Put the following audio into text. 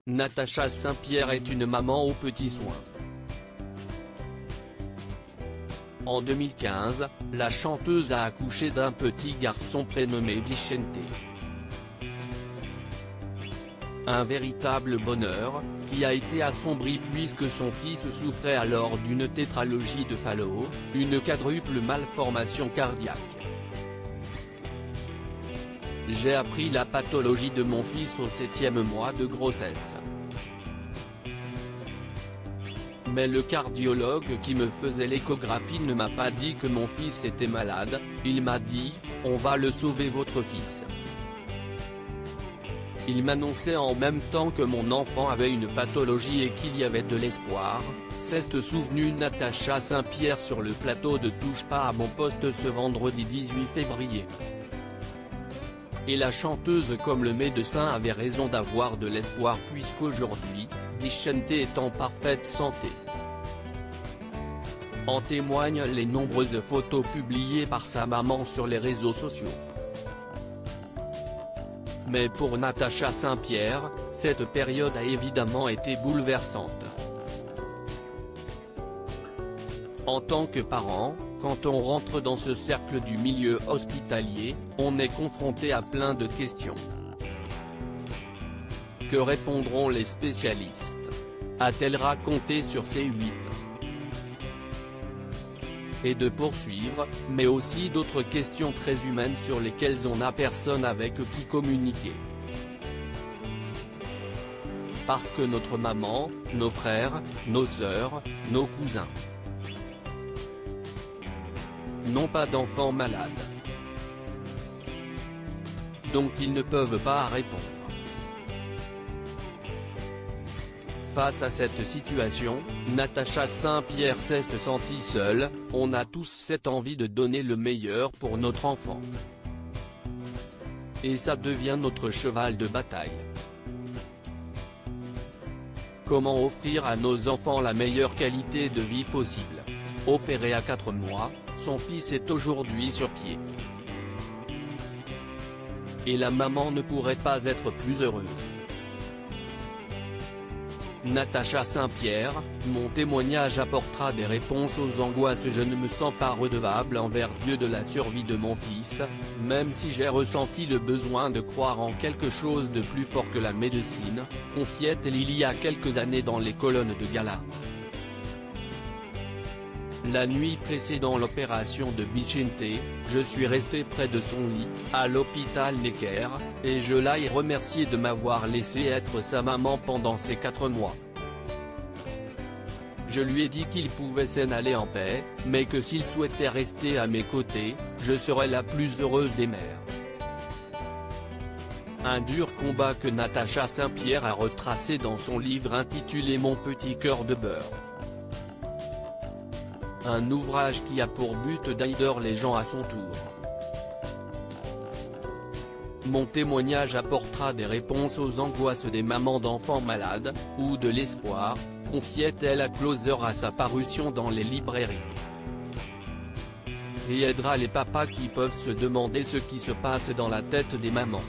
Natacha Saint-Pierre est une maman aux petits soins. En 2015, la chanteuse a accouché d'un petit garçon prénommé Vicente. Un véritable bonheur, qui a été assombri puisque son fils souffrait alors d'une tétralogie de Fallot, une quadruple malformation cardiaque. J'ai appris la pathologie de mon fils au 7e mois de grossesse. Mais le cardiologue qui me faisait l'échographie ne m'a pas dit que mon fils était malade, il m'a dit « On va le sauver votre fils ». Il m'annonçait en même temps que mon enfant avait une pathologie et qu'il y avait de l'espoir, s'est souvenue Natacha Saint-Pierre sur le plateau de Touche pas à mon poste ce vendredi 18 février. Et la chanteuse comme le médecin avait raison d'avoir de l'espoir puisqu'aujourd'hui, Vicente est en parfaite santé. En témoignent les nombreuses photos publiées par sa maman sur les réseaux sociaux. Mais pour Natacha Saint-Pierre, cette période a évidemment été bouleversante. En tant que parent, quand on rentre dans ce cercle du milieu hospitalier, on est confronté à plein de questions. Que répondront les spécialistes? A-t-elle raconté sur C8? Et de poursuivre, mais aussi d'autres questions très humaines sur lesquelles on n'a personne avec qui communiquer. Parce que notre maman, nos frères, nos sœurs, nos cousins n'ont pas d'enfants malades. Donc ils ne peuvent pas répondre. Face à cette situation, Natacha Saint-Pierre s'est sentie seule, on a tous cette envie de donner le meilleur pour notre enfant. Et ça devient notre cheval de bataille. Comment offrir à nos enfants la meilleure qualité de vie possible? Opéré à 4 mois, son fils est aujourd'hui sur pied. Et la maman ne pourrait pas être plus heureuse. Natacha Saint-Pierre, mon témoignage apportera des réponses aux angoisses. Je ne me sens pas redevable envers Dieu de la survie de mon fils, même si j'ai ressenti le besoin de croire en quelque chose de plus fort que la médecine, confiait-elle il y a quelques années dans les colonnes de gala. La nuit précédant l'opération de Vicente, je suis resté près de son lit, à l'hôpital Necker, et je l'ai remercié de m'avoir laissé être sa maman pendant ces 4 mois. Je lui ai dit qu'il pouvait s'en aller en paix, mais que s'il souhaitait rester à mes côtés, je serais la plus heureuse des mères. Un dur combat que Natacha Saint-Pierre a retracé dans son livre intitulé Mon petit cœur de beurre. Un ouvrage qui a pour but d'aider les gens à son tour. Mon témoignage apportera des réponses aux angoisses des mamans d'enfants malades, ou de l'espoir, confiait-elle à Closer à sa parution dans les librairies. Et aidera les papas qui peuvent se demander ce qui se passe dans la tête des mamans.